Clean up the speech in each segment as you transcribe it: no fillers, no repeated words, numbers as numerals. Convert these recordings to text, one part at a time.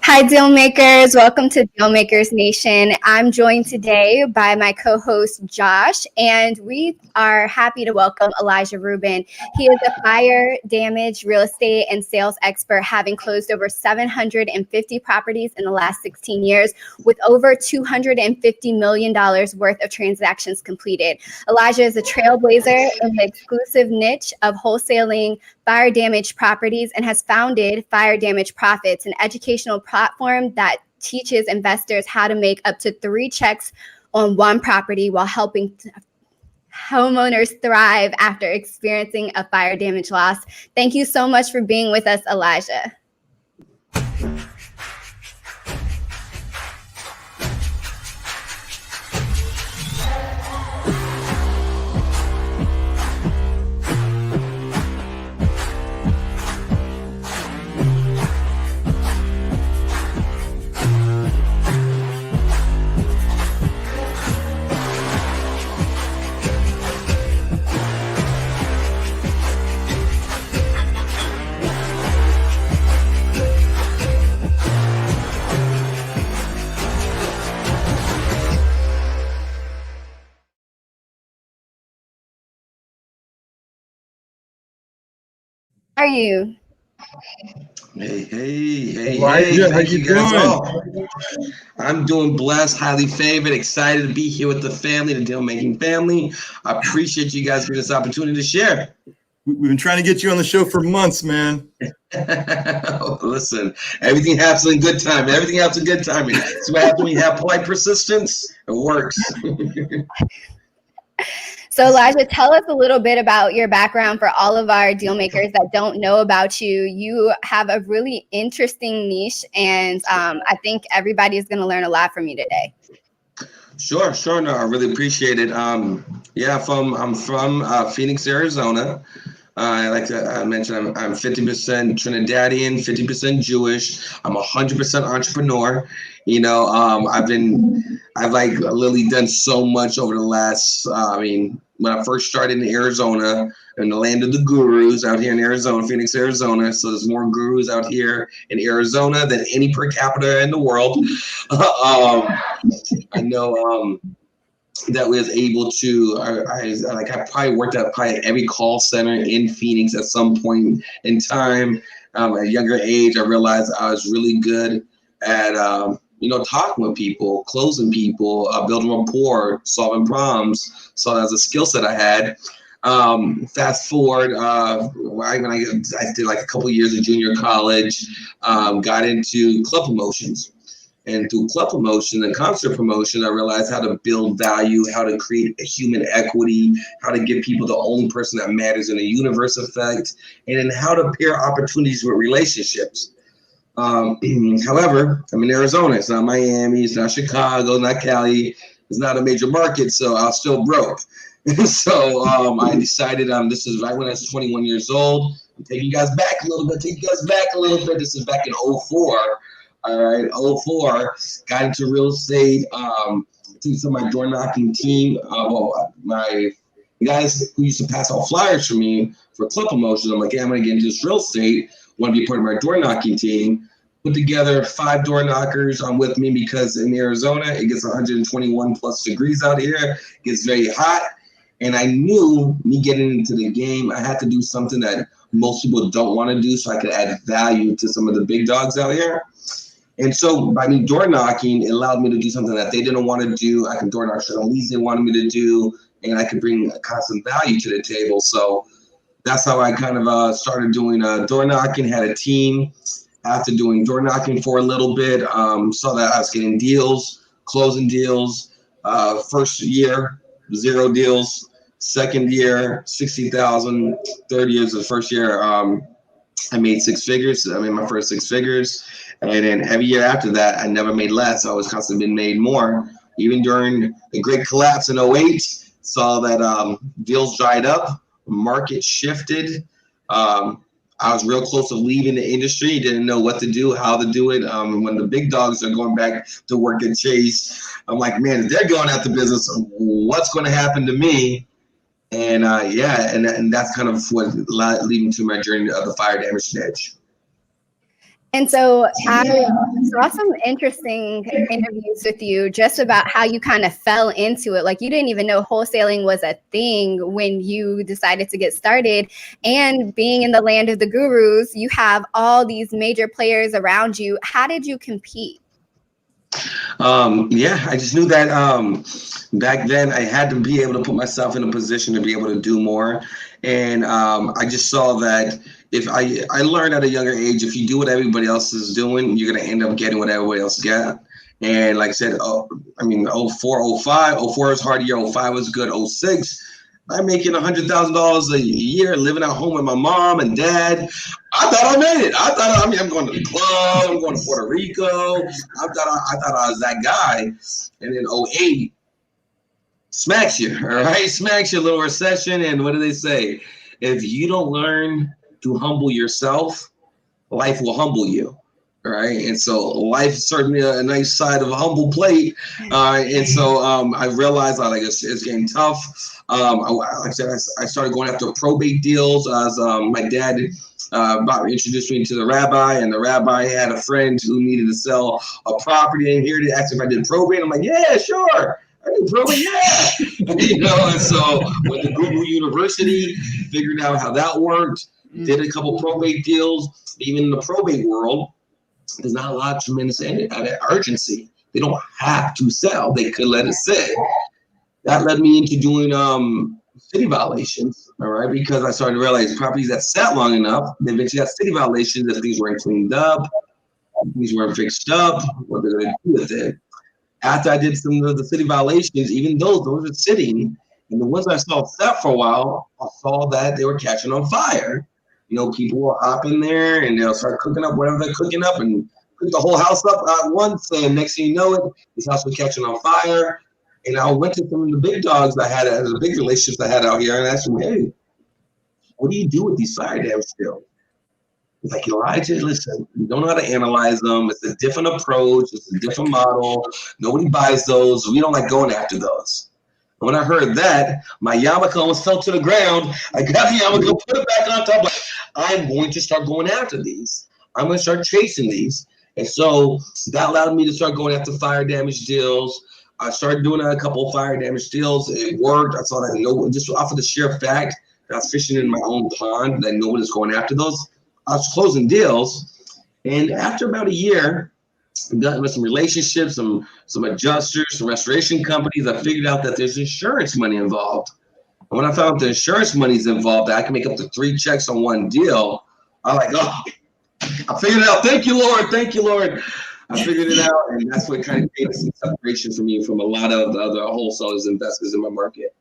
Hi, deal makers. Welcome to Deal Makers Nation. I'm joined today by my co-host Josh, and we are happy to welcome Elijah Rubin. He is a fire damage real estate and sales expert, having closed over 750 properties in the last 16 years with over $250 million worth of transactions completed. Elijah is a trailblazer in the exclusive niche of wholesaling fire damage properties and has founded Fire Damage Profits, an educational platform that teaches investors how to make up to 3 checks on one property while helping homeowners thrive after experiencing a fire damage loss. Thank you so much for being with us, Elijah. How are you? Hey. Elijah, how Thank you you guys doing? all. I'm doing blessed, highly favored, excited to be here with the family, the deal making family. I appreciate you guys giving this opportunity to share. We've been trying to get you on the show for months, man. Listen, everything happens in good time. Everything happens in good timing. So what happens when you have polite persistence? It works. So Elijah, tell us a little bit about your background for all of our deal makers that don't know about you. You have a really interesting niche, and I think everybody is going to learn a lot from you today. Sure. No, I really appreciate it. I'm from Phoenix, Arizona. Like I mentioned, I'm 50% Trinidadian, 50% Jewish. I'm 100% entrepreneur. You know, I've literally done so much over the last. When I first started in Arizona, in the land of the gurus out here in Arizona, Phoenix, Arizona. So there's more gurus out here in Arizona than any per capita in the world. I know. That was able to, I probably worked at every call center in Phoenix at some point in time. At a younger age, I realized I was really good at, talking with people, closing people, building rapport, solving problems. So that was a skill set I had. Fast forward, when I did like a couple of years of junior college, got into club promotions. And through club promotion and concert promotion, I realized how to build value, how to create a human equity, how to give people the only person that matters in a universe effect, and then how to pair opportunities with relationships. However, I'm in Arizona. It's not Miami. It's not Chicago. Not Cali. It's not a major market, so I was still broke. So I decided this is right when I was 21 years old. I'm taking you guys back a little bit. This is back in 04. All right, 04, got into real estate, to some of my door knocking team. My guys who used to pass out flyers for me for club promotions. I'm like, hey, I'm going to get into this real estate. Want to be part of my door knocking team. Put together 5 door knockers with me because in Arizona, it gets 121 plus degrees out here. It gets very hot. And I knew me getting into the game, I had to do something that most people don't want to do so I could add value to some of the big dogs out here. And so by me door knocking, it allowed me to do something that they didn't want to do. I could door knock certain leads they wanted me to do, and I could bring a constant value to the table. So that's how I kind of started doing door knocking, had a team. After doing door knocking for a little bit, saw that I was getting deals, closing deals. First year, 0 deals. Second year, 60,000. Third year is the first year I made 6 figures. I made my first 6 figures. And then every year after that, I never made less. I was constantly been made more. Even during the great collapse in 08, saw that deals dried up, market shifted. I was real close to leaving the industry, didn't know what to do, how to do it. When the big dogs are going back to work at Chase, I'm like, man, if they're going out the business, what's going to happen to me? And and that's kind of what led me to my journey of the fire damage niche. And so I saw some interesting interviews with you just about how you kind of fell into it. Like you didn't even know wholesaling was a thing when you decided to get started. And being in the land of the gurus, you have all these major players around you. How did you compete? Yeah, I just knew that back then I had to be able to put myself in a position to be able to do more. And I just saw that if I learned at a younger age, if you do what everybody else is doing, you're going to end up getting what everybody else got. And like I said, '04, '05, '04 was a hard year, '05 was good, '06. I'm making $100,000 a year, living at home with my mom and dad. I thought I made it. I'm going to the club. I'm going to Puerto Rico. I thought I was that guy. And then '08 smacks you, all right? Smacks you, a little recession. And what do they say? If you don't learn to humble yourself, life will humble you. All right. And so life is certainly a nice side of a humble plate. And so I realized it's getting tough. Like I said, I started going after probate deals as my dad introduced me to the rabbi, and the rabbi had a friend who needed to sell a property, and here they asked if I did probate. I'm like, yeah, sure. I do probate, yeah. And so went to Google University, figured out how that worked, did a couple probate deals. Even in the probate world, there's not a lot of tremendous urgency. They don't have to sell. They could let it sit. That led me into doing city violations, all right, because I started to realize properties that sat long enough, they eventually got city violations if things weren't cleaned up, things weren't fixed up, what they're going to do with it. After I did some of the city violations, even those are sitting, and the ones I saw sat for a while, I saw that they were catching on fire. People will hop in there and they'll start cooking up whatever they're cooking up and cook the whole house up at once. And next thing you know it, this house was catching on fire. And I went to some of the big dogs I had, the big relationships I had out here, and asked them, hey, what do you do with these fire damage deals? It's like, Elijah, listen, you don't know how to analyze them. It's a different approach. It's a different model. Nobody buys those. We don't like going after those. When I heard that, my yarmulke almost fell to the ground. I got the yarmulke, put it back on top. I'm going to start going after these. I'm going to start chasing these. And so that allowed me to start going after fire damage deals. I started doing a couple of fire damage deals. It worked. I saw that just off of the sheer fact that I was fishing in my own pond, that no one is going after those. I was closing deals. And after about a year, got with some relationships, some adjusters, some restoration companies, I figured out that there's insurance money involved. And when I found out the insurance money is involved, that I can make up to 3 checks on one deal. I'm like, oh, I figured it out. Thank you, Lord. Thank you, Lord. I figured it out, and that's what kind of created some separation for me from a lot of the other wholesalers, investors in my market.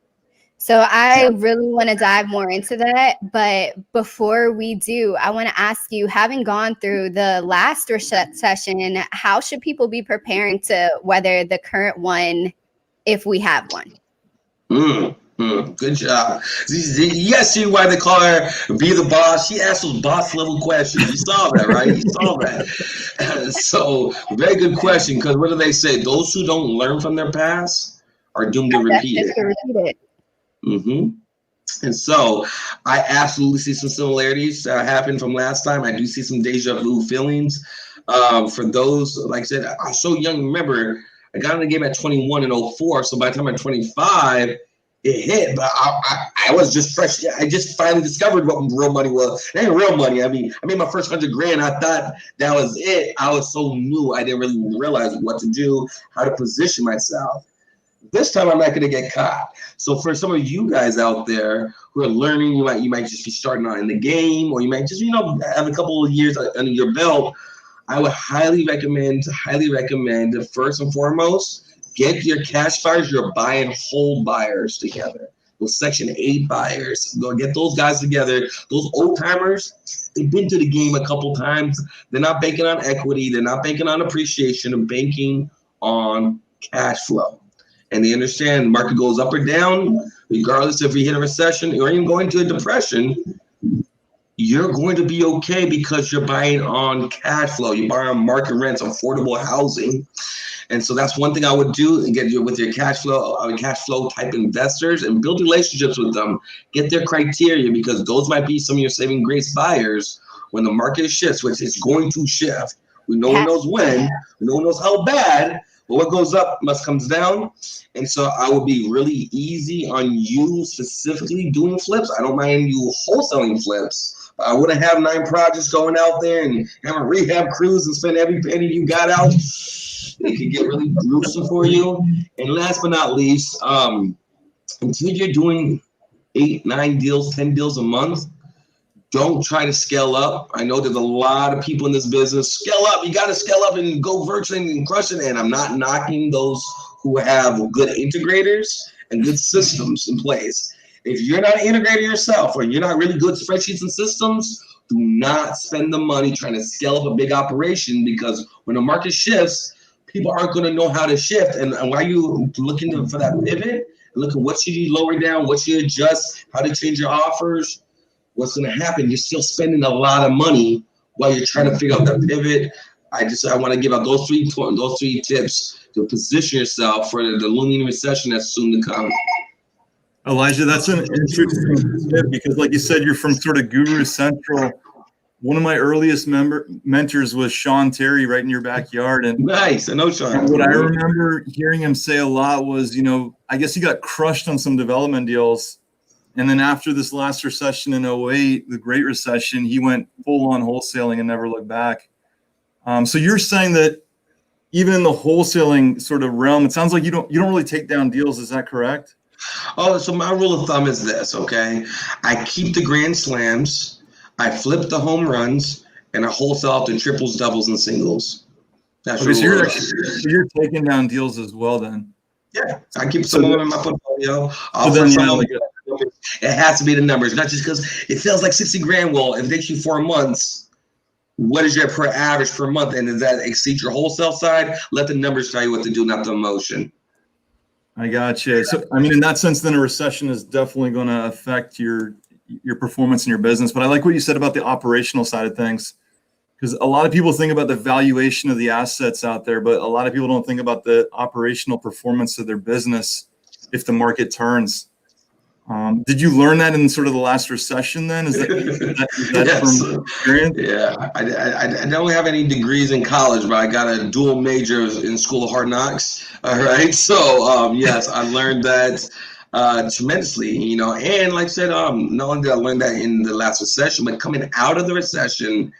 So I really want to dive more into that. But before we do, I want to ask you, having gone through the last recession, how should people be preparing to weather the current one if we have one? Good job. You guys see why they call her Be the Boss? She asked those boss level questions. You saw that, right? You saw that. So very good question, because what do they say? Those who don't learn from their past are doomed to repeat it. And so I absolutely see some similarities that happened from last time. I do see some deja vu feelings. For those, like I said, I was so young. Remember, I got in the game at 21 in '04. So by the time I'm 25, it hit. But I was just fresh. I just finally discovered what real money was. It ain't real money. I mean, I made my first $100,000. I thought that was it. I was so new. I didn't really realize what to do, how to position myself. This time I'm not going to get caught. So for some of you guys out there who are learning, you might just be starting out in the game, or you might just have a couple of years under your belt. I would highly recommend first and foremost, get your cash buyers, your buy and hold buyers together. Those Section 8 buyers, go get those guys together. Those old timers, they've been to the game a couple times. They're not banking on equity. They're not banking on appreciation. They're banking on cash flow. And they understand the market goes up or down, regardless if we hit a recession or even going to a depression, you're going to be okay because you're buying on cash flow. You're buying on market rents, affordable housing. And so that's one thing I would do, and get you with your cash flow type investors, and build relationships with them. Get their criteria, because those might be some of your saving grace buyers when the market shifts, which is going to shift, no one knows when, no one knows how bad, but what goes up must comes down. And so I would be really easy on you specifically doing flips. I don't mind you wholesaling flips. I wouldn't have 9 projects going out there and have a rehab crews and spend every penny you got out. It could get really gruesome for you. And last but not least, until you're doing 8, 9 deals, 10 deals a month, don't try to scale up. I know there's a lot of people in this business. Scale up. You got to scale up and go virtual and crush it. And I'm not knocking those who have good integrators and good systems in place. If you're not an integrator yourself, or you're not really good at spreadsheets and systems, do not spend the money trying to scale up a big operation, because when the market shifts, people aren't going to know how to shift. And why are you looking for that pivot? Look at what should you lower down, what should you adjust, how to change your offers. What's going to happen? You're still spending a lot of money while you're trying to figure out the pivot. I want to give out those three tips to position yourself for the looming recession that's soon to come. Elijah, that's an interesting tip, because like you said, you're from sort of Guru Central. One of my earliest mentors was Sean Terry, right in your backyard. And nice. I know Sean. What I remember hearing him say a lot was, I guess he got crushed on some development deals. And then after this last recession in 2008, the Great Recession, he went full on wholesaling and never looked back. So you're saying that even in the wholesaling sort of realm, it sounds like you don't really take down deals. Is that correct? Oh, so my rule of thumb is this, okay? I keep the grand slams, I flip the home runs, and I wholesale out the triples, doubles, and singles. That's okay, so you're taking down deals as well then? Yeah, I keep some of them in my portfolio. It has to be the numbers, not just because it feels like 60 grand. Well, if it takes you 4 months, what is your per average per month? And does that exceed your wholesale side? Let the numbers tell you what to do, not the emotion. I got you. So, in that sense, then a recession is definitely going to affect your performance in your business. But I like what you said about the operational side of things, because a lot of people think about the valuation of the assets out there, but a lot of people don't think about the operational performance of their business if the market turns. Did you learn that in sort of the last recession then? Is that yes. From experience? Yeah, I don't have any degrees in college, but I got a dual major in School of Hard Knocks. All right, so yes, I learned that tremendously, and like I said, not only did I learn that in the last recession, but coming out of the recession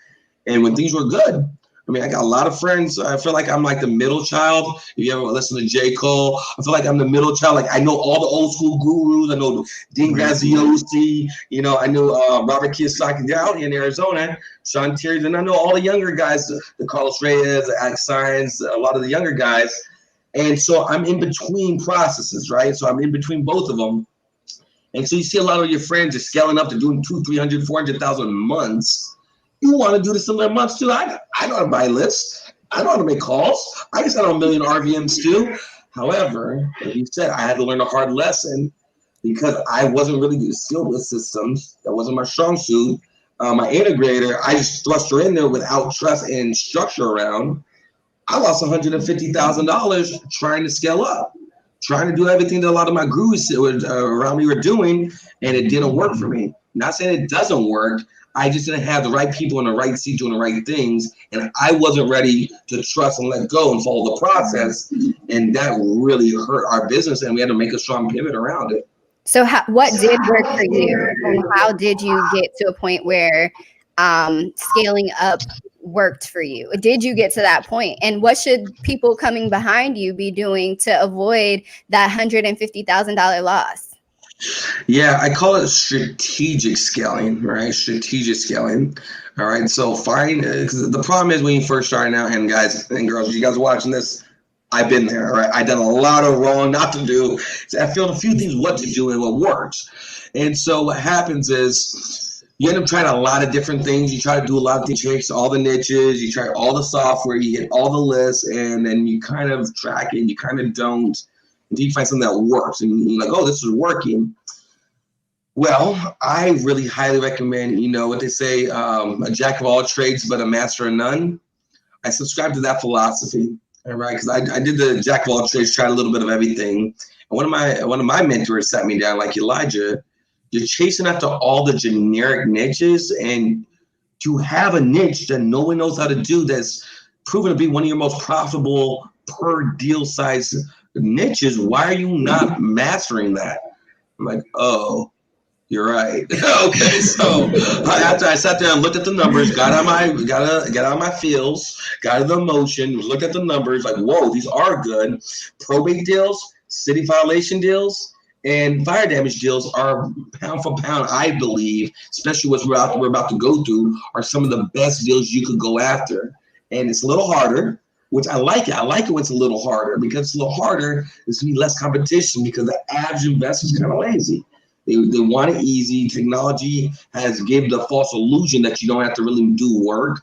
and when things were good. I got a lot of friends. I feel like I'm like the middle child. If you ever listen to J. Cole, I feel like I'm the middle child. Like I know all the old school gurus. I know Dean Graziosi. I know Robert Kiyosaki. They're out here in Arizona. Sean Terry. And I know all the younger guys, the Carlos Reyes, the Alex Sines, a lot of the younger guys. And so I'm in between processes, right? So I'm in between both of them. And so you see a lot of your friends are scaling up to doing 200,000, 300,000, 400,000 months. You want to do this in their months too. I know how to buy lists. I know how to make calls. I just got a million RVMs too. However, like you said, I had to learn a hard lesson because I wasn't really skilled with systems. That wasn't my strong suit. My integrator, I just thrust her in there without trust and structure around. I lost $150,000 trying to scale up, trying to do everything that a lot of my gurus around me were doing, and it didn't work for me. Not saying it doesn't work. I just didn't have the right people in the right seat doing the right things, and I wasn't ready to trust and let go and follow the process, and that really hurt our business, and we had to make a strong pivot around it. So what did work for you, and how did you get to a point where scaling up worked for you? Did you get to that point? And what should people coming behind you be doing to avoid that $150,000 loss? Yeah, I call it strategic scaling, right? Strategic scaling. All right. So because the problem is when you first start out, and guys and girls, you guys are watching this, I've been there, right? I've done a lot of wrong not to do. So I feel a few things what to do and what works. And so what happens is you end up trying a lot of different things. You try to do a lot of things, you chase all the niches, you try all the software, you get all the lists, and then you kind of track it, you kind of don't. Until you find something that works and you're like, oh, this is working. Well, I really highly recommend, what they say, a jack of all trades, but a master of none. I subscribe to that philosophy, all right? Because I did the jack of all trades, tried a little bit of everything. And one of my mentors sat me down like, Elijah, you're chasing after all the generic niches and You have a niche that no one knows how to do that's proven to be one of your most profitable per deal size niches. Why are you not mastering that? I'm like, oh, you're right. Okay, so after I sat there and looked at the numbers, got out my feels, got out the emotion, looked at the numbers, like, whoa, these are good. Probate deals, city violation deals, and fire damage deals are pound for pound, I believe, especially what we're about to go through, are some of the best deals you could go after. And it's a little harder, which I like it. I like it when it's a little harder, because it's a little harder, there's going to be less competition, because the average investor is kind of lazy. They want it easy. Technology has given the false illusion that you don't have to really do work.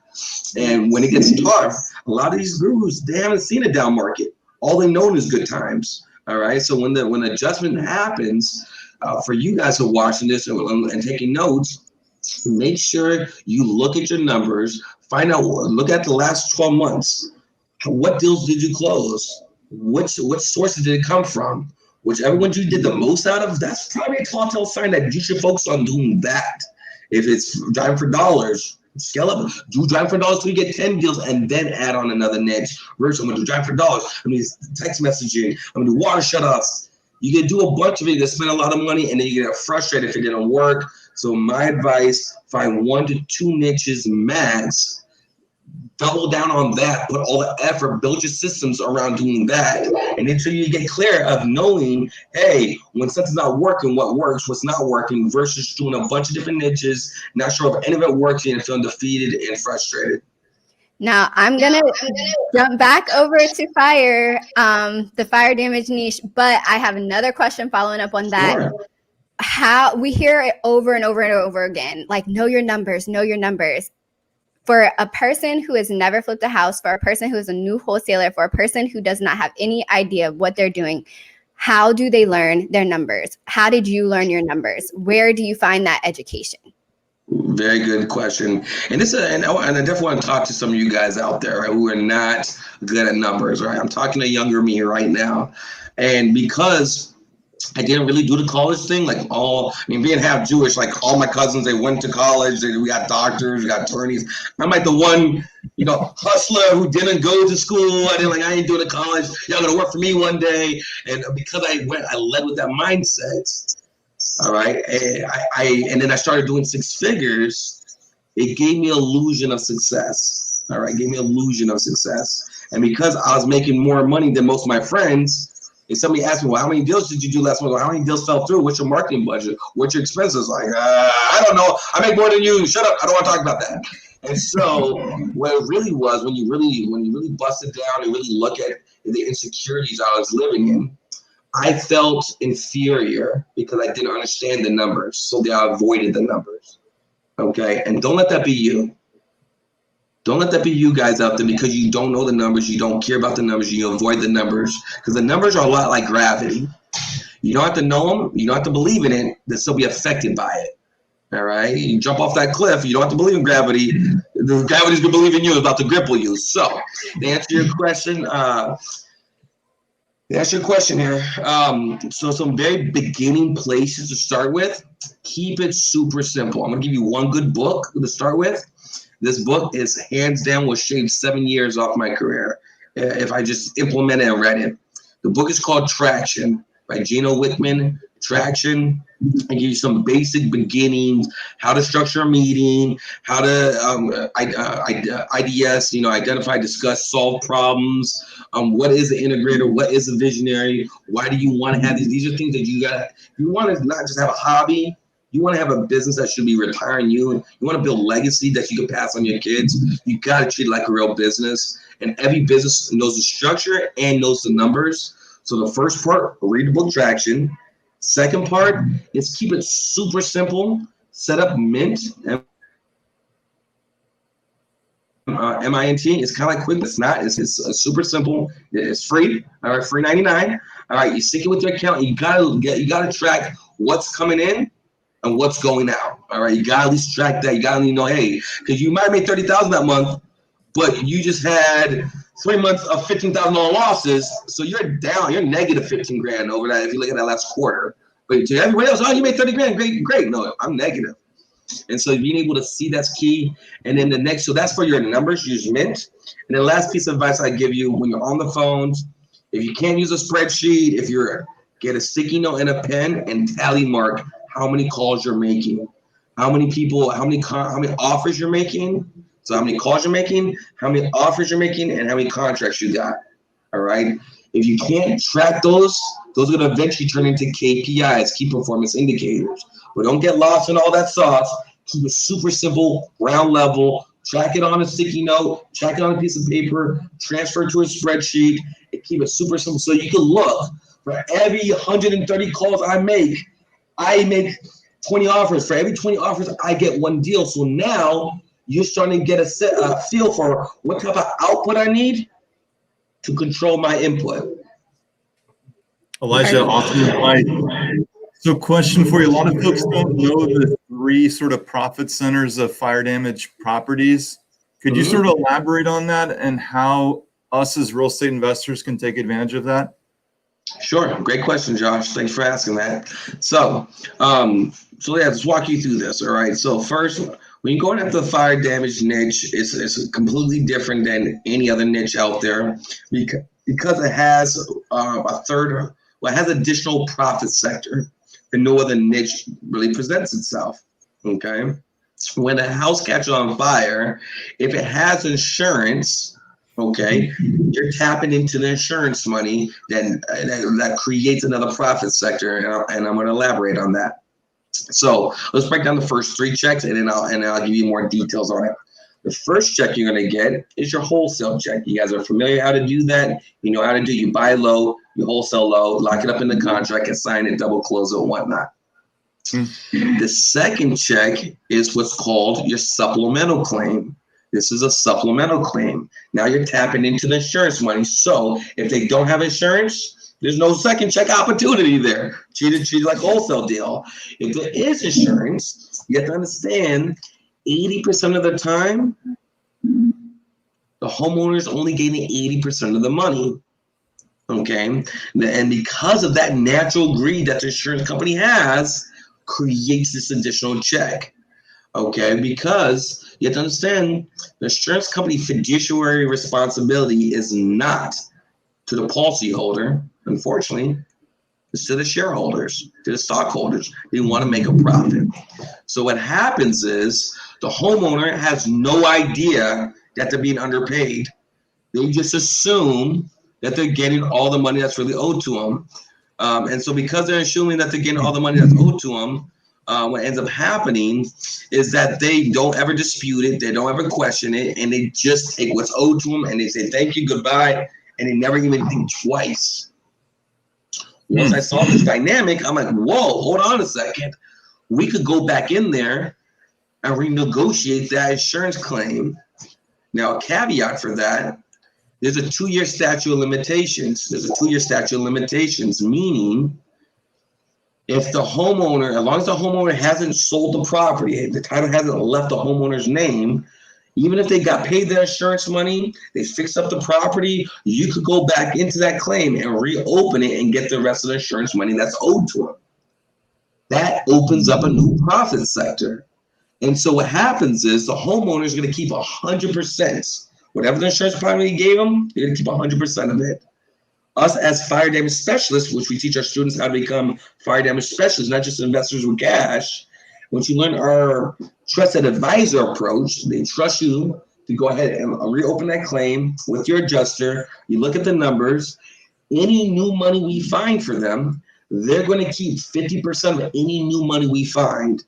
And when it gets tough, a lot of these gurus, they haven't seen a down market. All they know is good times. All right. So when adjustment happens, for you guys who are watching this and taking notes, make sure you look at your numbers, find out, look at the last 12 months. What deals did you close? Which sources did it come from? Whichever one you did the most out of, that's probably a telltale sign that you should focus on doing that. If it's driving for dollars, scale up. Do driving for dollars till you get 10 deals and then add on another niche. Versus I'm going to do driving for dollars. I'm going to do text messaging. I'm going to do water shutoffs. You can do a bunch of it. You can spend a lot of money, and then you get frustrated if it didn't work. So my advice, find 1 to 2 niches max. Double down on that, put all the effort, build your systems around doing that. And until you get clear of knowing, hey, when something's not working, what works, what's not working, versus doing a bunch of different niches, not sure if any of it works, and feeling defeated and frustrated. Now I'm gonna jump back over to the fire damage niche, but I have another question following up on that. Sure. How we hear it over and over and over again, like know your numbers. For a person who has never flipped a house, for a person who is a new wholesaler, for a person who does not have any idea of what they're doing, how do they learn their numbers? How did you learn your numbers? Where do you find that education? Very good question. And I definitely want to talk to some of you guys out there, right, who are not good at numbers, right? I'm talking to younger me right now. And because I didn't really do the college thing, being half Jewish, like all my cousins, they went to college, we got doctors, we got attorneys. I'm like the one, hustler who didn't go to school. I ain't doing the college. Y'all gonna work for me one day. And because I led with that mindset. All right. And then I started doing 6 figures. It gave me an illusion of success. All right. It gave me an illusion of success. And because I was making more money than most of my friends, if somebody asked me, well, how many deals did you do last month? How many deals fell through? What's your marketing budget? What's your expenses? I don't know. I make more than you. Shut up. I don't want to talk about that. And so what it really was, when you really bust it down and really look at the insecurities I was living in, I felt inferior because I didn't understand the numbers. So I avoided the numbers. Okay. And don't let that be you. Don't let that be you guys out there, because you don't know the numbers, you don't care about the numbers, you avoid the numbers, because the numbers are a lot like gravity. You don't have to know them, you don't have to believe in it, to still be affected by it. All right, you jump off that cliff, you don't have to believe in gravity. The gravity's gonna believe in you, about to grapple you. So to answer your question, here. So some very beginning places to start with. Keep it super simple. I'm gonna give you one good book to start with. This book is hands down will shave 7 years off my career if I just implemented and read it. The book is called Traction by Gino Wickman. Traction. I give you some basic beginnings, how to structure a meeting, how to IDS, identify, discuss, solve problems. What is an integrator? What is a visionary? Why do you want to have these? These are things that you got. You want to not just have a hobby. You want to have a business that should be retiring you. You want to build legacy that you can pass on your kids. You got to treat it like a real business. And every business knows the structure and knows the numbers. So the first part, read the book Traction. Second part is keep it super simple. Set up Mint. MINT. It's kind of like Quick. It's not. It's super simple. It's free. All right, free 99. All right, you sync it with your account. You gotta track what's coming in and what's going out. All right, you gotta at least track that. You gotta know, hey, because you might have made $30,000 that month, but you just had 3 months of $15,000 losses, so you're down. You're negative 15 grand over that if you look at that last quarter. But to everybody else, oh, you made 30 grand, great. No, I'm negative. And so being able to see, that's key. And then the next, so that's for your numbers, use Mint. And the last piece of advice I give you when you're on the phones, if you can't use a spreadsheet, if you're, get a sticky note and a pen and tally mark how many calls you're making, how many people, how many offers you're making. So how many calls you're making, how many offers you're making, and how many contracts you got. All right. If you can't track those are going to eventually turn into KPIs, key performance indicators. But don't get lost in all that sauce. Keep it super simple, ground level. Track it on a sticky note, track it on a piece of paper, transfer it to a spreadsheet, and keep it super simple so you can look. For every 130 calls I make 20 offers. For every 20 offers, I get one deal. So now you're starting to get a feel for what type of output I need to control my input. Elijah, awesome advice. So question for you. A lot of folks don't know the 3 sort of profit centers of fire damage properties. Could you sort of elaborate on that and how us as real estate investors can take advantage of that? Sure. Great question, Josh. Thanks for asking that. So let's walk you through this. All right. So first, when you're going after the fire damage niche, it's completely different than any other niche out there because it has it has additional profit sector that no other niche really presents itself. Okay. When a house catches on fire, if it has insurance, okay, you're tapping into the insurance money that creates another profit sector, and I'm going to elaborate on that. So let's break down the first 3 checks, and then I'll give you more details on it. The first check you're going to get is your wholesale check. You guys are familiar how to do that. You know how to do. You buy low, you wholesale low, lock it up in the contract, and sign it, double close it, and whatnot. The second check is what's called your supplemental claim. This is a supplemental claim. Now you're tapping into the insurance money. So if they don't have insurance, there's no second check opportunity there. Treat it like a wholesale deal. If there is insurance, you have to understand 80% of the time, the homeowner is only getting 80% of the money. Okay. And because of that natural greed that the insurance company has, creates this additional check. Okay, because you have to understand the insurance company fiduciary responsibility is not to the policyholder, unfortunately, it's to the shareholders, to the stockholders. They want to make a profit. So what happens is the homeowner has no idea that they're being underpaid. They just assume that they're getting all the money that's really owed to them. And so because they're assuming that they're getting all the money that's owed to them, what ends up happening is that they don't ever dispute it, they don't ever question it, and they just take what's owed to them and they say thank you, goodbye, and they never even think twice. Once I saw this dynamic, I'm like, whoa, hold on a second. We could go back in there and renegotiate that insurance claim. Now, a caveat for that, there's a 2-year statute of limitations. There's a 2-year statute of limitations, meaning if the homeowner, as long as the homeowner hasn't sold the property, the title hasn't left the homeowner's name, even if they got paid their insurance money, they fixed up the property, you could go back into that claim and reopen it and get the rest of the insurance money that's owed to them. That opens up a new profit sector. And so what happens is the homeowner is going to keep 100%. Whatever the insurance company gave them, they're going to keep 100% of it. Us as fire damage specialists, which we teach our students how to become fire damage specialists, not just investors with cash. Once you learn our trusted advisor approach, they trust you to go ahead and reopen that claim with your adjuster. You look at the numbers. Any new money we find for them, they're going to keep 50% of any new money we find.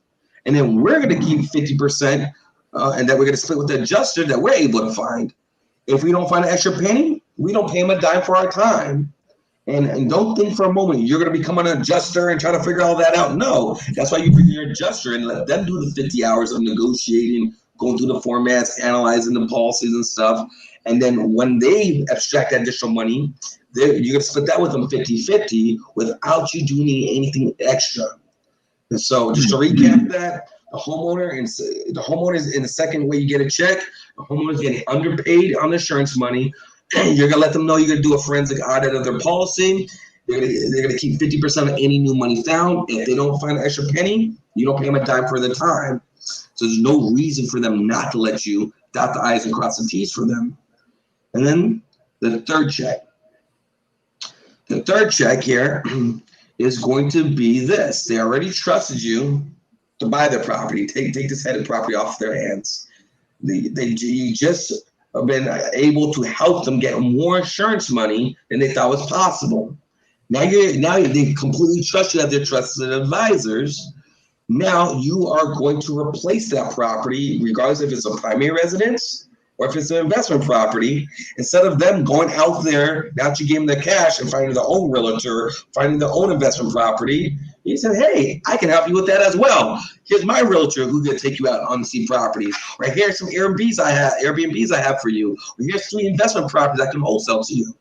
And then we're going to keep 50%, and that we're going to split with the adjuster that we're able to find. If we don't find an extra penny, we don't pay them a dime for our time. And don't think for a moment you're going to become an adjuster and try to figure all that out. No, that's why you bring your adjuster and let them do the 50 hours of negotiating, going through the formats, analyzing the policies and stuff. And then when they abstract that additional money, you're going to split that with them 50-50 without you doing anything extra. And so just to recap that, the homeowner is in the second way you get a check. The homeowner is getting underpaid on the insurance money. You're gonna let them know you're gonna do a forensic audit of their policy. They're gonna keep 50% of any new money found. If they don't find an extra penny, you don't pay them a dime for the time. So there's no reason for them not to let you dot the I's and cross the T's for them. And then the third check. The third check here is going to be this. They already trusted you to buy their property. Take this headed property off their hands. You just have been able to help them get more insurance money than they thought was possible. Now they completely trust you as their trusted advisors. Now you are going to replace that property, regardless if it's a primary residence or if it's an investment property. Instead of them going out there, now that you gave them the cash and finding their own realtor, finding their own investment property, you said, hey, I can help you with that as well. Here's my realtor who's going to take you out on see properties. Right here's some Airbnbs I have for you. Or here's 3 investment properties I can wholesale to you.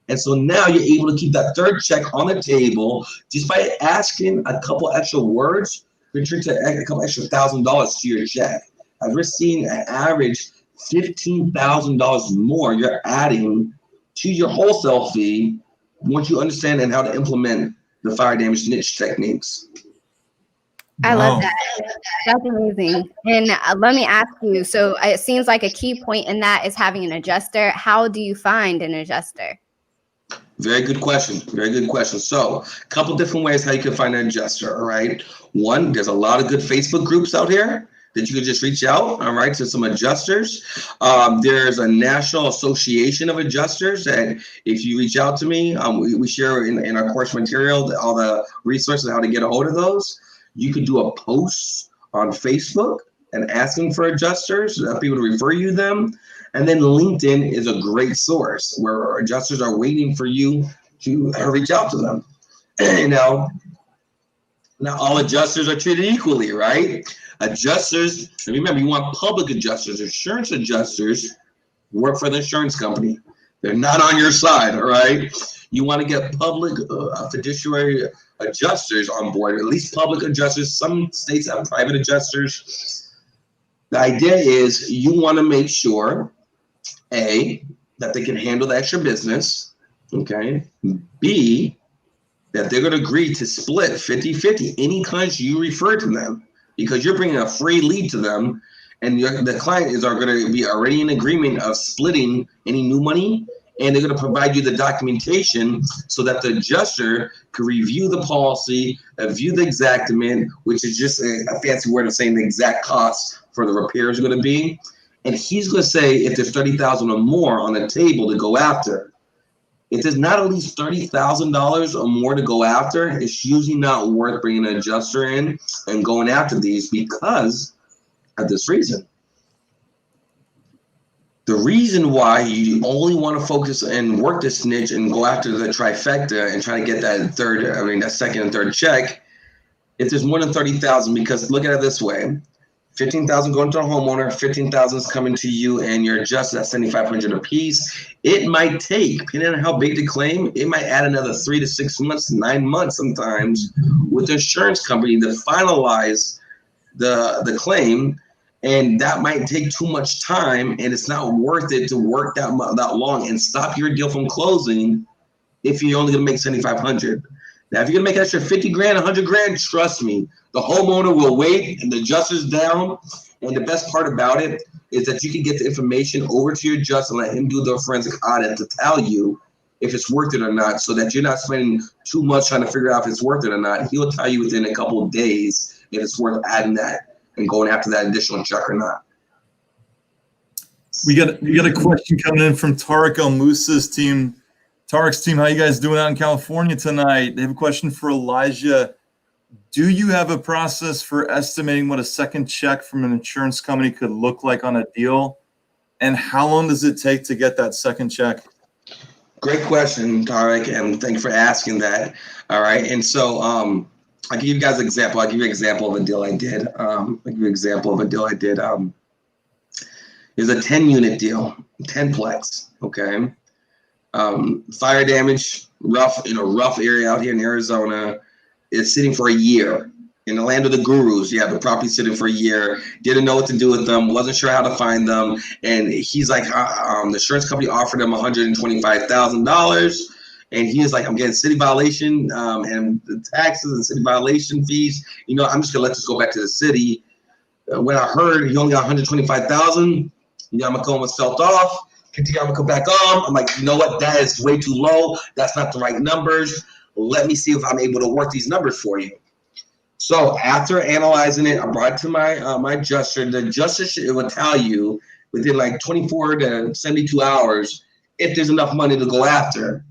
And so now you're able to keep that third check on the table just by asking a couple extra words, contribute a couple extra $1,000 to your check. As we're seeing an average $15,000 more you're adding to your wholesale fee once you understand and how to implement the fire damage niche techniques. I love that. That's amazing. And let me ask you, so it seems like a key point in that is having an adjuster. How do you find an adjuster? Very good question. Very good question. So a couple different ways how you can find an adjuster, all right? One, there's a lot of good Facebook groups out here that you can just reach out, all right, to some adjusters. There's a national association of adjusters that if you reach out to me, we share in our course material all the resources how to get a hold of those. You could do a post on Facebook and asking for adjusters, people to refer you them. And then LinkedIn is a great source where adjusters are waiting for you to reach out to them. Now all adjusters are treated equally, right? Adjusters, remember, you want public adjusters. Insurance adjusters work for the insurance company. They're not on your side, all right? You want to get public fiduciary adjusters on board, at least public adjusters. Some states have private adjusters. The idea is you want to make sure, A, that they can handle the extra business, okay? B, that they're going to agree to split 50-50 any clients you refer to them, because you're bringing a free lead to them, and the client are going to be already in agreement of splitting any new money, and they're going to provide you the documentation so that the adjuster can review the policy, view the exactament, which is just a fancy word of saying the exact cost for the repairs are going to be. And he's going to say if there's $30,000 or more on the table to go after. If there's not at least $30,000 or more to go after, it's usually not worth bringing an adjuster in and going after these because of this reason. The reason why you only want to focus and work this niche and go after the trifecta and try to get that second and third check, if there's more than 30,000, because look at it this way, 15,000 going to a homeowner, 15,000 is coming to you, and you're adjusted at 7,500 a piece. It might take, depending on how big the claim, it might add another 3 to 6 months, 9 months sometimes with the insurance company to finalize the claim. And that might take too much time, and it's not worth it to work that long and stop your deal from closing if you're only going to make 7,500. Now, if you're going to make an extra 50 grand, 100 grand, trust me, the homeowner will wait and the adjuster's down. And the best part about it is that you can get the information over to your adjuster and let him do the forensic audit to tell you if it's worth it or not, so that you're not spending too much trying to figure out if it's worth it or not. He'll tell you within a couple of days if it's worth adding that and going after that additional check or not. We got a question coming in from Tarek El Musa's team. Tarek's team, how you guys doing out in California tonight? They have a question for Elijah. Do you have a process for estimating what a second check from an insurance company could look like on a deal? And how long does it take to get that second check? Great question, Tarek, and thank you for asking that. All right, and so I'll give you guys an example. I'll give you an example of a deal I did. It's a 10-unit deal, 10-plex, okay? Fire damage, in a rough area out here in Arizona. It's sitting for a year. In the land of the gurus, you have the property sitting for a year, didn't know what to do with them, wasn't sure how to find them. And he's like, the insurance company offered him $125,000. And he is like, I'm getting city violation and the taxes and city violation fees. I'm just gonna let this go back to the city. When I heard he only got 125,000, Yamako almost felt off. Picked Yamako back on. I'm like, you know what? That is way too low. That's not the right numbers. Let me see if I'm able to work these numbers for you. So after analyzing it, I brought it to my adjuster. The adjuster will tell you within like 24 to 72 hours if there's enough money to go after.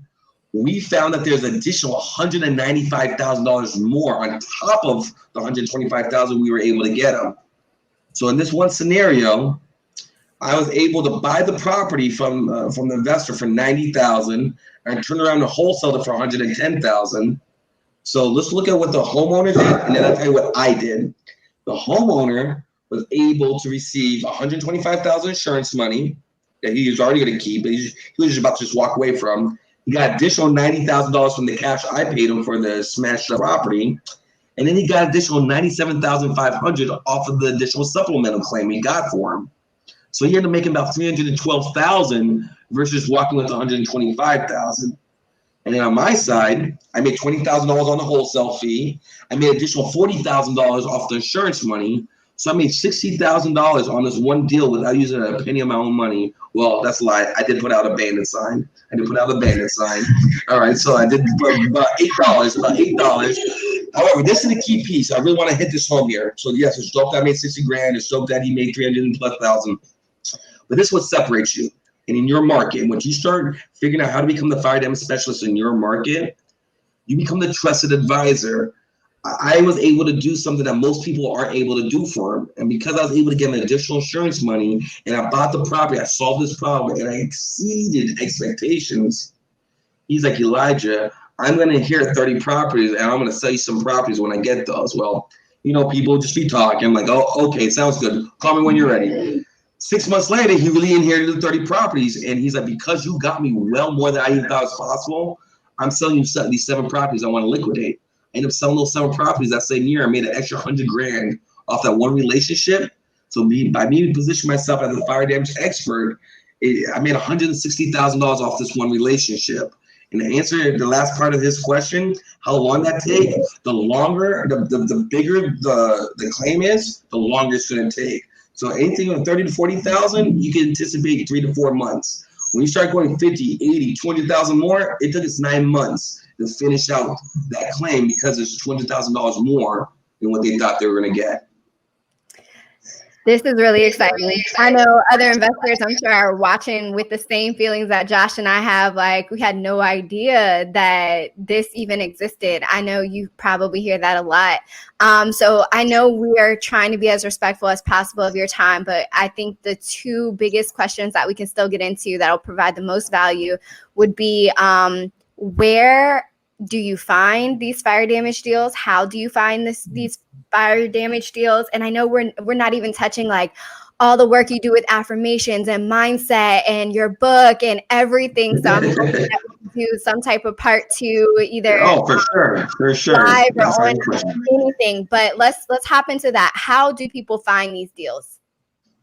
We found that there's additional $195,000 more on top of the $125,000 we were able to get them. So in this one scenario, I was able to buy the property from the investor for $90,000 and turn around and wholesale it for $110,000. So let's look at what the homeowner did, and then I'll tell you what I did. The homeowner was able to receive $125,000 insurance money that he was already going to keep, but he was just about to just walk away from. He got additional $90,000 from the cash I paid him for the smashed up property, and then he got additional $97,500 off of the additional supplemental claim he got for him. So he ended up making about $312,000 versus walking with $125,000. And then on my side, I made $20,000 on the wholesale fee. I made additional $40,000 off the insurance money. So I made $60,000 on this one deal without using a penny of my own money. Well, that's a lie. I did put out a bandit sign. All right, so I did about $8. However, this is the key piece. I really want to hit this home here. So yes, it's dope that I made $60,000. It's dope that he made $300,000+. But this is what separates you. And in your market, once you start figuring out how to become the fire damage specialist in your market, you become the trusted advisor. I was able to do something that most people aren't able to do for them. And because I was able to get an additional insurance money and I bought the property, I solved this problem and I exceeded expectations. He's like, Elijah, I'm going to inherit 30 properties and I'm going to sell you some properties when I get those. Well, you know, people just be talking. I'm like, oh, okay, sounds good. Call me when you're ready. 6 months later, he really inherited the 30 properties. And he's like, because you got me well more than I even thought was possible, I'm selling you these 7 properties I want to liquidate. I ended up selling those 7 properties that same year. I made an extra $100,000 off that one relationship. So by me positioning myself as a fire damage expert, I made $160,000 off this one relationship. And to answer the last part of his question, how long that take, the longer, the bigger the claim is, the longer it's going to take. So anything from 30 to 40,000, you can anticipate 3 to 4 months. When you start going 50, 80, 20,000 more, it took us 9 months to finish out that claim because it's $200,000 more than what they thought they were going to get. This is really exciting. I know other investors, I'm sure, are watching with the same feelings that Josh and I have. Like, we had no idea that this even existed. I know you probably hear that a lot. So I know we are trying to be as respectful as possible of your time, but I think the 2 biggest questions that we can still get into that will provide the most value would be where do you find these fire damage deals? How do you find these fire damage deals? And I know we're not even touching like all the work you do with affirmations and mindset and your book and everything. So I'm hoping that we can do some type of part 2, either for sure, live or on anything. But let's hop into that. How do people find these deals?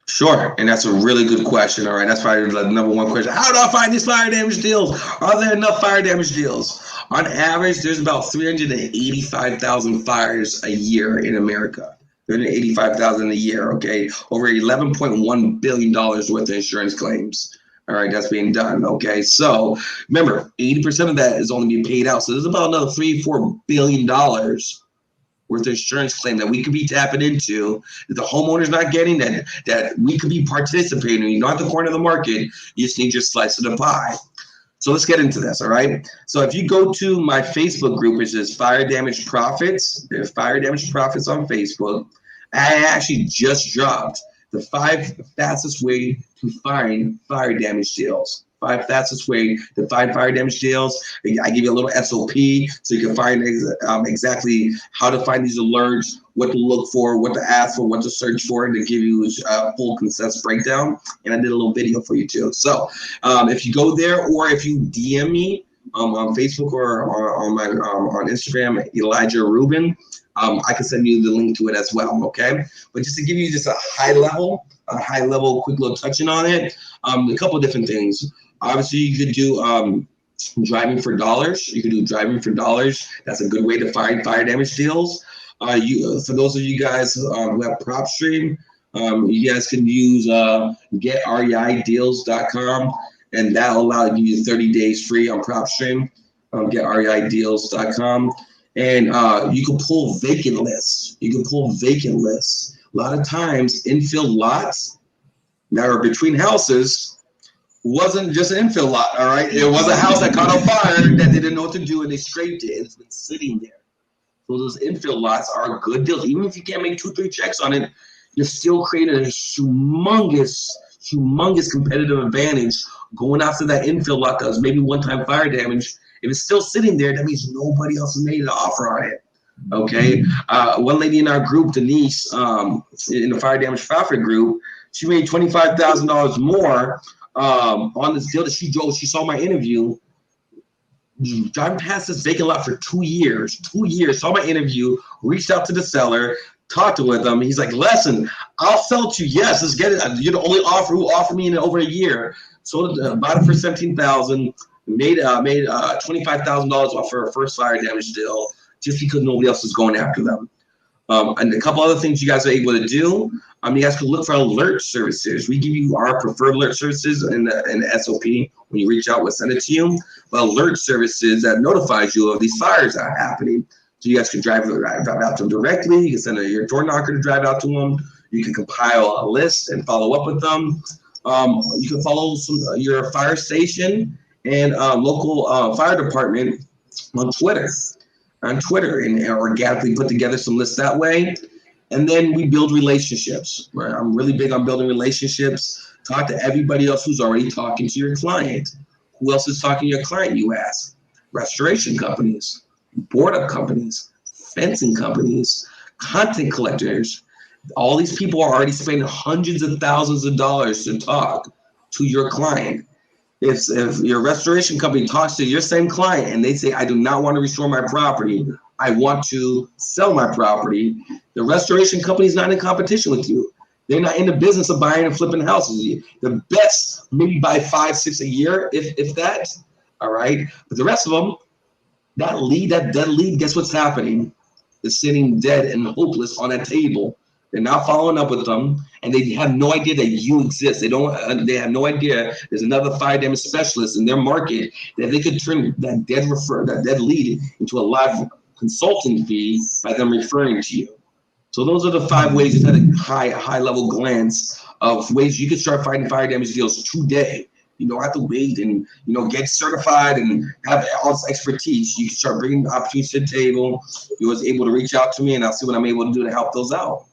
Sure, and that's a really good question. All right, that's probably the number 1 question. How do I find these fire damage deals? Are there enough fire damage deals? On average, there's about 385,000 fires a year in America. 385,000 a year, okay? Over $11.1 billion worth of insurance claims. All right, that's being done, okay? So remember, 80% of that is only being paid out. So there's about another $3-4 billion worth of insurance claim that we could be tapping into that the homeowner's not getting, that we could be participating. You're not the corner of the market. You just need your slice of the pie. So let's get into this, all right? So if you go to my Facebook group, which is Fire Damage Profits, there's Fire Damage Profits on Facebook, I actually just dropped the 5 fastest way to find fire damage deals. 5 fastest way to find fire damage deals. I give you a little SOP so you can find exactly how to find these alerts, what to look for, what to ask for, what to search for, and to give you a full concise breakdown. And I did a little video for you too. So if you go there, or if you DM me on Facebook or on Instagram, Elijah Rubin, I can send you the link to it as well. Okay, but just to give you just a high level, quick little touching on it, a couple of different things. Obviously, you could do driving for dollars. You could do driving for dollars. That's a good way to find fire damage deals. For those of you guys who have PropStream, you guys can use getreideals.com, and that'll allow you 30 days free on PropStream. Getreideals.com, and you can pull vacant lists. A lot of times, infill lots that are between houses wasn't just an infill lot. All right, it was a house that caught on fire that they didn't know what to do, and they scraped it. It's been sitting there. So those infill lots are good deals. Even if you can't make 2-3 checks on it, you're still creating a humongous competitive advantage going after that infill lot that was maybe one-time fire damage. If it's still sitting there, that means nobody else has made an offer on it. Okay. One lady in our group, Denise, in the fire damage property group, she made $25,000 more on this deal that she drove. She saw my interview. Driving past this vacant lot for 2 years, saw my interview, reached out to the seller, talked with him. He's like, listen, I'll sell to you. Yes, let's get it. You're the only offer who offered me in over a year. Sold it, bought it for $17,000, made $25,000 off her first fire damage deal just because nobody else was going after them. And a couple other things you guys are able to do. You guys can look for alert services. We give you our preferred alert services in the SOP. When you reach out, we'll send it to you. But alert services that notifies you of these fires that are happening. So you guys can drive out to them directly. You can send your door knocker to drive out to them. You can compile a list and follow up with them. You can follow your fire station and local fire department on Twitter, and organically put together some lists that way. And then we build relationships. Right? I'm really big on building relationships. Talk to everybody else who's already talking to your client. Who else is talking to your client, you ask? Restoration companies, board-up companies, fencing companies, content collectors. All these people are already spending hundreds of thousands of dollars to talk to your client. If your restoration company talks to your same client and they say, I do not want to restore my property, I want to sell my property, the restoration company is not in competition with you. They're not in the business of buying and flipping houses. The best maybe buy 5-6 a year, if that. All right. But the rest of them, that lead, guess what's happening? Is sitting dead and hopeless on that table. They're not following up with them, and they have no idea that you exist. They have no idea there's another fire damage specialist in their market that they could turn that dead lead into a live consulting fee by them referring to you. So those are the 5 ways, just at a high level glance of ways you can start fighting fire damage deals today. You don't have to wait and get certified and have all this expertise. You can start bringing opportunities to the table. You was able to reach out to me, and I'll see what I'm able to do to help those out.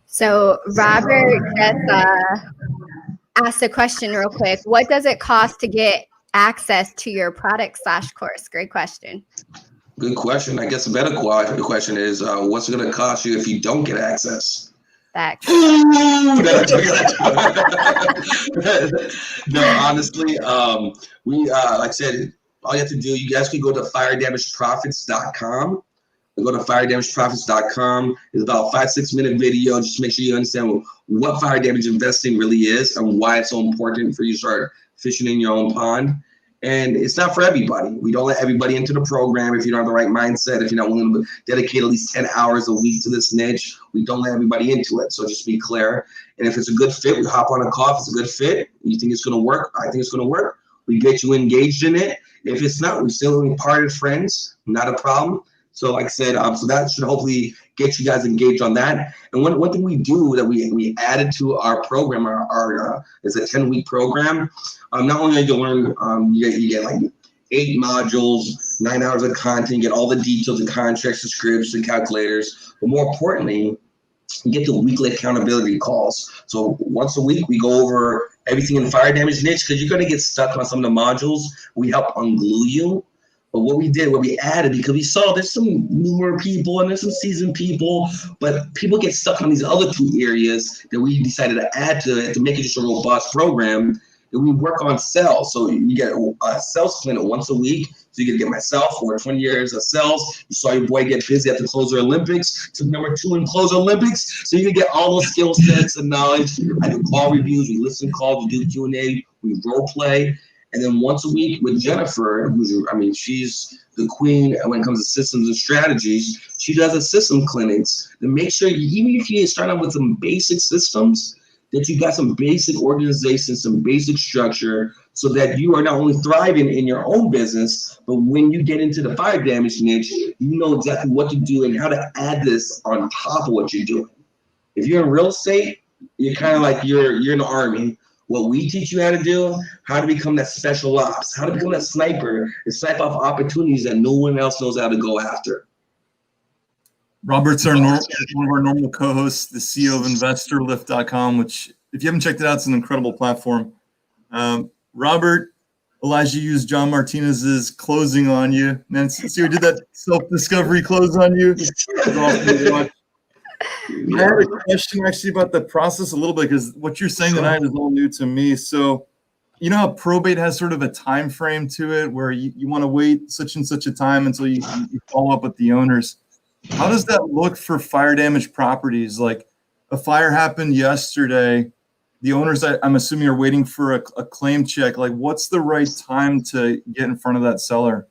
So Robert just asked a question real quick. What does it cost to get access to your product/course? Great question. Good question. I guess a better question is, what's it going to cost you if you don't get access? No, honestly, we like I said, all you have to do, you guys can go to firedamageprofits.com. Go to firedamageprofits.com. It's about a 5-6 minute video. Just make sure you understand what fire damage investing really is and why it's so important for you to start fishing in your own pond. And it's not for everybody. We don't let everybody into the program if you don't have the right mindset, if you're not willing to dedicate at least 10 hours a week to this niche. We don't let everybody into it. So just be clear. And if it's a good fit, we hop on a call. If it's a good fit, you think it's going to work, I think it's going to work, we get you engaged in it. If it's not, we still be parted friends, not a problem. So like I said, so that should hopefully get you guys engaged on that. And one thing we do that we added to our program, our is a 10-week program. Not only do you learn, you get like 8 modules, 9 hours of content, you get all the details and contracts and scripts and calculators. But more importantly, you get the weekly accountability calls. So once a week, we go over everything in the fire damage niche because you're going to get stuck on some of the modules. We help unglue you. But what we added, because we saw there's some newer people and there's some seasoned people, but people get stuck on these other 2 areas that we decided to add to it to make it just a robust program. And we work on sales. So you get a sales clinic once a week. So you can get myself for 20 years of sales. You saw your boy get busy at the Closer Olympics, took number 2 in Closer Olympics. So you can get all those skill sets and knowledge. I do call reviews, we listen calls, we do Q&A, we role play. And then once a week with Jennifer, she's the queen when it comes to systems and strategies. She does the system clinics to make sure even if you start out with some basic systems, that you got some basic organization, some basic structure, so that you are not only thriving in your own business, but when you get into the fire damage niche, you know exactly what to do and how to add this on top of what you're doing. If you're in real estate, you're kind of like you're in the army. What we teach you how to do, how to become that special ops, how to become that sniper and snipe off opportunities that no one else knows how to go after. Robert's one of our normal co-hosts, the CEO of InvestorLift.com, which, if you haven't checked it out, it's an incredible platform. Robert, Elijah used John Martinez's closing on you. Man, see, we did that self-discovery close on you. I had a question actually about the process a little bit, because what you're saying tonight is all new to me. So, you know how probate has sort of a time frame to it where you want to wait such and such a time until you follow up with the owners. How does that look for fire damage properties? Like, a fire happened yesterday. The owners, I'm assuming, are waiting for a claim check. Like, what's the right time to get in front of that seller?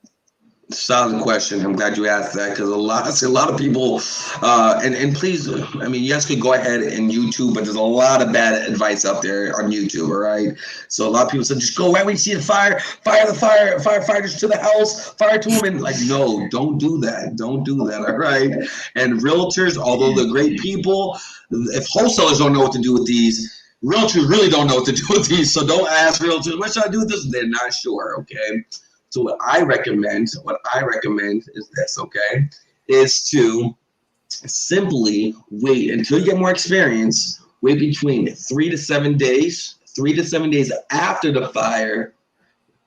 Solid question. I'm glad you asked that, because a lot of people, and please, I mean, yes, could go ahead and YouTube, but there's a lot of bad advice out there on YouTube, all right? So a lot of people said, just go right when you see the fire the firefighters to the house, fire to them, and like, no, don't do that. Don't do that, all right? And realtors, although they're great people, if wholesalers don't know what to do with these, realtors really don't know what to do with these. So don't ask realtors, what should I do with this? They're not sure, okay? So what I recommend is this, okay, is to simply wait until you get more experience. Wait between 3 to 7 days, 3 to 7 days after the fire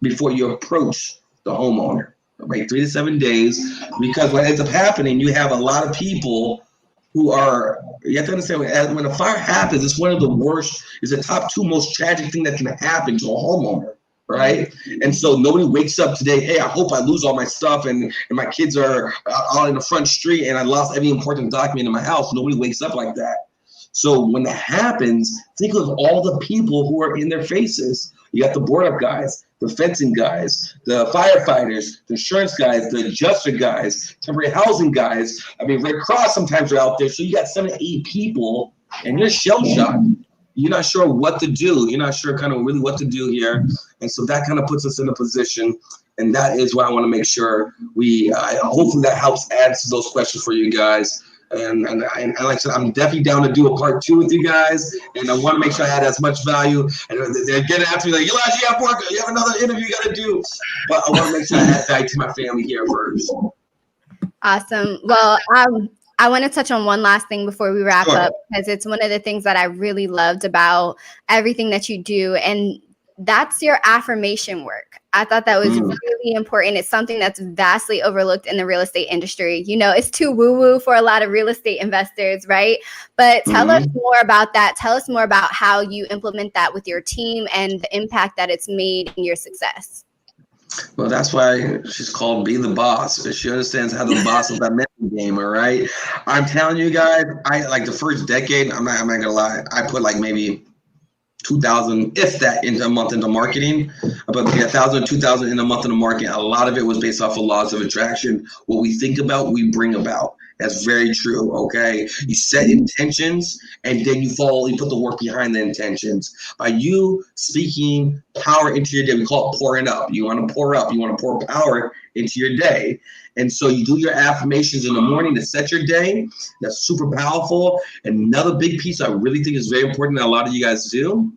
before you approach the homeowner. Right, 3 to 7 days, because what ends up happening, you have a lot of people who are, you have to understand, when a fire happens, it's one of the worst, it's the top 2 most tragic thing that can happen to a homeowner. Right. And so nobody wakes up today, hey, I hope I lose all my stuff and my kids are out in the front street and I lost every important document in my house. Nobody wakes up like that. So when that happens, think of all the people who are in their faces. You got the board up guys, the fencing guys, the firefighters, the insurance guys, the adjuster guys, temporary housing guys. I mean, Red Cross sometimes are out there. So you got 7 to 8 people and you're shell-shocked. You're not sure what to do. You're not sure kind of really what to do here. And so that kind of puts us in a position. And that is why I want to make sure hopefully that helps answer those questions for you guys. And like I said, I'm definitely down to do a part 2 with you guys. And I want to make sure I add as much value. And they're getting after me like, Elijah, you have work. You have another interview you got to do. But I want to make sure I add value to my family here first. Awesome. Well, I want to touch on one last thing before we wrap up, because it's one of the things that I really loved about everything that you do, and that's your affirmation work. I thought that was really important. It's something that's vastly overlooked in the real estate industry. You know, it's too woo-woo for a lot of real estate investors, right? But tell us more about that. Tell us more about how you implement that with your team and the impact that it's made in your success. Well, that's why she's called Be the Boss. She understands how the boss of that mental game, all right? I'm telling you guys, I like the first decade, I'm not gonna lie, I put like maybe 2,000, if that, into a month into marketing. About 1,000 or 2,000 in a month into marketing. A lot of it was based off of laws of attraction. What we think about, we bring about. That's very true, okay? You set intentions, and then you put the work behind the intentions. By you speaking power into your day, we call it pouring up. You want to pour up. You want to pour power into your day. And so you do your affirmations in the morning to set your day. That's super powerful. Another big piece I really think is very important that a lot of you guys do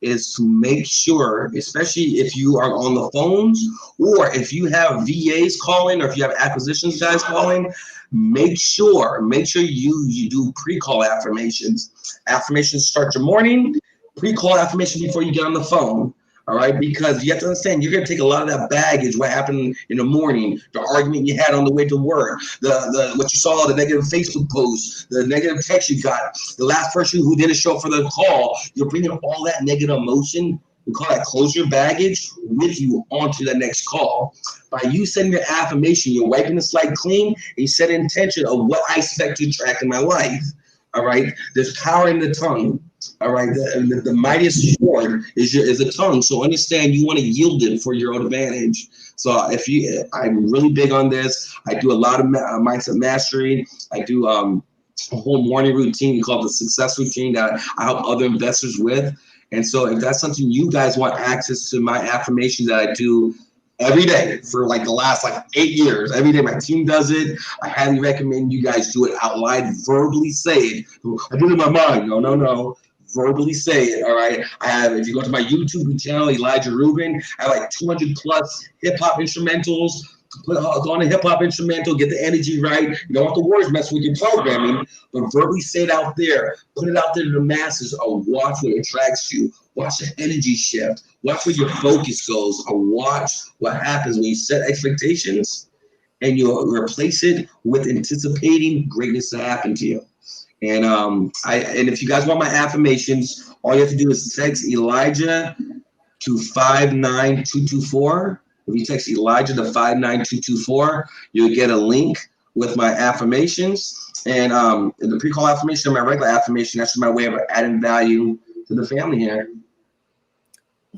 is to make sure, especially if you are on the phones or if you have VAs calling or if you have acquisitions guys calling, make sure you do pre-call affirmations. Affirmations start your morning, pre-call affirmation before you get on the phone. All right, because you have to understand, you're going to take a lot of that baggage, what happened in the morning, the argument you had on the way to work, the what you saw, the negative Facebook post, the negative text you got, the last person who didn't show up for the call. You're bringing all that negative emotion, we call that closure baggage, with you onto the next call. By you setting your affirmation, you're wiping the slate clean, and you set an intention of what I expect to attract in my life. All right, there's power in the tongue. All right, the mightiest sword is the tongue. So understand, you want to yield it for your own advantage. So I'm really big on this. I do a lot of mindset mastery. I do a whole morning routine called the success routine that I help other investors with. And so if that's something you guys want access to, my affirmations that I do every day for like the last 8 years, every day my team does it. I highly recommend you guys do it out loud, verbally say it. I do it in my mind. No. Verbally say it. All right. If you go to my YouTube channel, Elijah Rubin, I have 200 plus hip hop instrumentals. Go on a hip hop instrumental, get the energy right. You don't want the words mess with your programming, but verbally say it out there. Put it out there to the masses. Or watch what attracts you. Watch the energy shift. Watch where your focus goes. Or watch what happens when you set expectations and you replace it with anticipating greatness to happen to you. And if you guys want my affirmations, all you have to do is text Elijah to 59224. If you text Elijah to 59224, you'll get a link with my affirmations. And the pre-call affirmation and my regular affirmation, that's my way of adding value to the family here.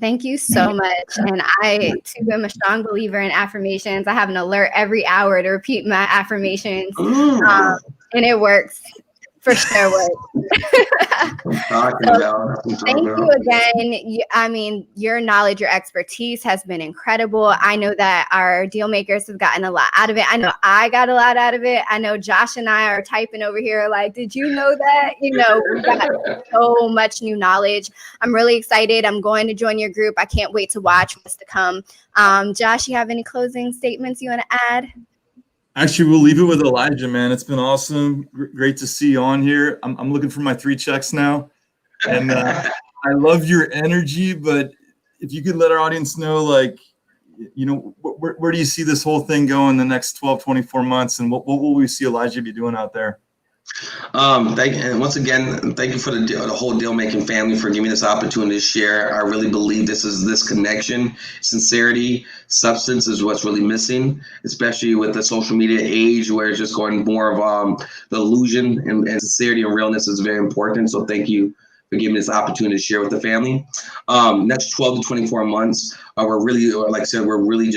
Thank you so much. And I, too, am a strong believer in affirmations. I have an alert every hour to repeat my affirmations, and it works. For sure. Thank you again. Your knowledge, your expertise has been incredible. I know that our deal makers have gotten a lot out of it. I know I got a lot out of it. I know Josh and I are typing over here did you know that? We got so much new knowledge. I'm really excited. I'm going to join your group. I can't wait to watch what's to come. Josh, you have any closing statements you want to add? Actually, we'll leave it with Elijah, man. It's been awesome. Great to see you on here. I'm looking for my 3 checks now. And I love your energy, but if you could let our audience know, where do you see this whole thing going the next 12, 24 months? And what will we see Elijah be doing out there? And once again, thank you for the whole deal making family for giving me this opportunity to share. I really believe this connection, sincerity, substance is what's really missing, especially with the social media age where it's just going more of the illusion, and sincerity and realness is very important. So thank you for giving me this opportunity to share with the family. Next 12 to 24 months, we're really, like I said, we're really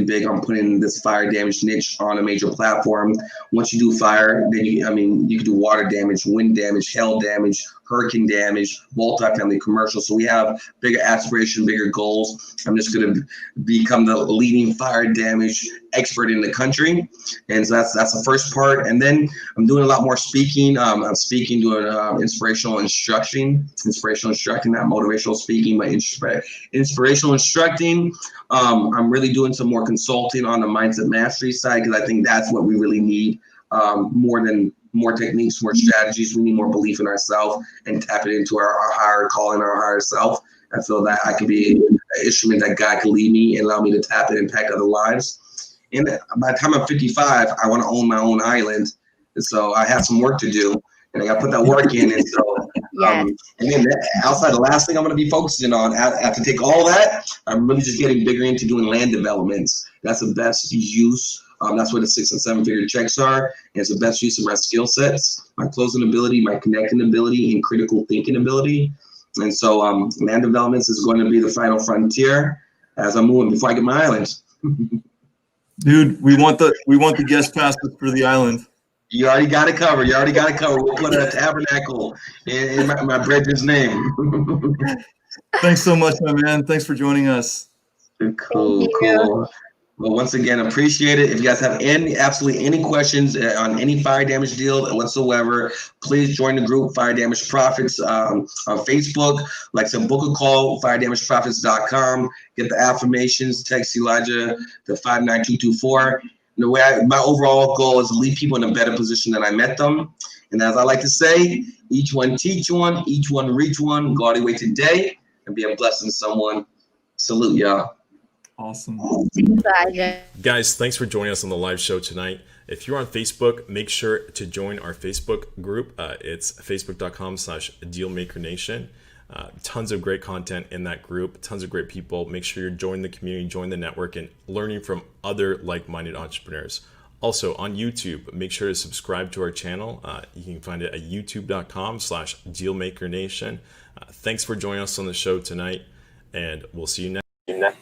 big on putting this fire damage niche on a major platform. Once you do fire, then you can do water damage, wind damage, hail damage, hurricane damage, multifamily, commercial. So we have bigger aspiration, bigger goals. I'm just going to become the leading fire damage expert in the country. And so that's the first part. And then I'm doing a lot more speaking. I'm doing inspirational instructing, not motivational speaking, but inspirational instructing. I'm really doing some more consulting on the mindset mastery side, because I think that's what we really need, more techniques, more strategies. We need more belief in ourselves and tap it into our higher calling, our higher self. I feel that I can be an instrument that God can lead me and allow me to tap and impact other lives. And by the time I'm 55, I want to own my own island. And so I have some work to do, and I got to put that work in. And so, and then outside, the last thing I'm going to be focusing on after take all that, I'm really just getting bigger into doing land developments. That's the best use. That's where the 6 and 7 figure checks are. And it's the best use of my skill sets, my closing ability, my connecting ability, and critical thinking ability. And so land developments is going to be the final frontier as I'm moving before I get my island. Dude, we want the guest passes for the island. You already got it covered. We'll put a tabernacle in my brother's name. Thanks so much, my man. Thanks for joining us. Cool. Well, once again, appreciate it. If you guys have absolutely any questions on any fire damage deal whatsoever, please join the group Fire Damage Profits on Facebook. Like I said, book a call, firedamageprofits.com. Get the affirmations, text Elijah to 59224. My overall goal is to leave people in a better position than I met them. And as I like to say, each one teach one, each one reach one. Go all the way today and be a blessing to someone. Salute, y'all. Awesome. Guys, thanks for joining us on the live show tonight. If you're on Facebook, make sure to join our Facebook group. It's facebook.com/dealmakernation. Tons of great content in that group, tons of great people. Make sure you're joining the community, join the network, and learning from other like-minded entrepreneurs. Also on YouTube, make sure to subscribe to our channel. You can find it at youtube.com/dealmakernation. Thanks for joining us on the show tonight, and we'll see you next.